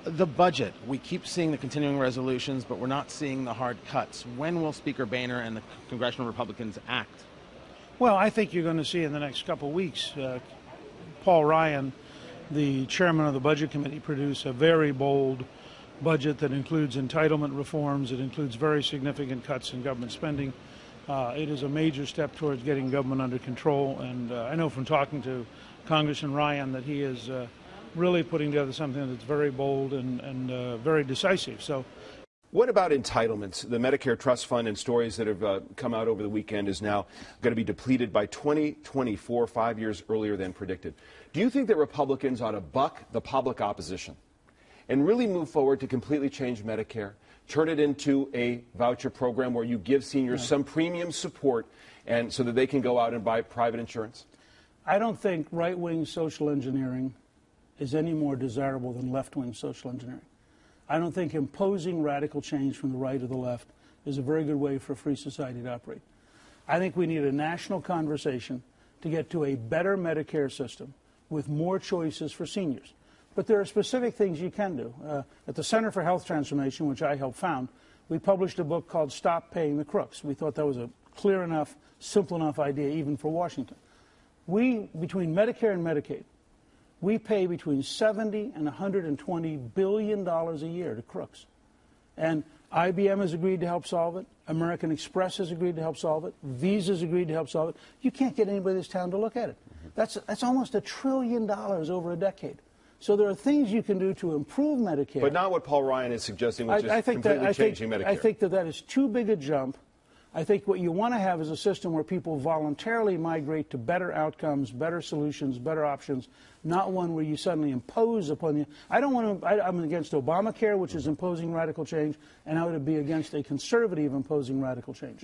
The budget. We keep seeing the continuing resolutions, but we're not seeing the hard cuts. When will Speaker Boehner and the congressional Republicans act? Well, I think you're going to see in the next couple of weeks, Paul Ryan, the chairman of the Budget Committee, produce a very bold budget that includes entitlement reforms. It includes very significant cuts in government spending. It is a major step towards getting government under control. And I know from talking to Congressman Ryan that he is really putting together something that's very bold and very decisive. So, what about entitlements? The Medicare Trust Fund and stories that have come out over the weekend is now going to be depleted by 2024, 5 years earlier than predicted. Do you think that Republicans ought to buck the public opposition and really move forward to completely change Medicare, turn it into a voucher program where you give seniors some premium support and so that they can go out and buy private insurance? I don't think right-wing social engineering is any more desirable than left-wing social engineering. I don't think imposing radical change from the right or the left is a very good way for a free society to operate. I think we need a national conversation to get to a better Medicare system with more choices for seniors. But there are specific things you can do. At the Center for Health Transformation, which I helped found, we published a book called Stop Paying the Crooks. We thought that was a clear enough, simple enough idea even for Washington. We, between Medicare and Medicaid, we pay between $70 and $120 billion a year to crooks. And IBM has agreed to help solve it. American Express has agreed to help solve it. Visa's agreed to help solve it. You can't get anybody in this town to look at it. That's almost $1 trillion over a decade. So there are things you can do to improve Medicare. But not what Paul Ryan is suggesting, which is completely changing Medicare. I think that is too big a jump. I think what you want to have is a system where people voluntarily migrate to better outcomes, better solutions, better options, not one where you suddenly impose upon you. I'm against Obamacare, which is imposing radical change, and I would be against a conservative imposing radical change.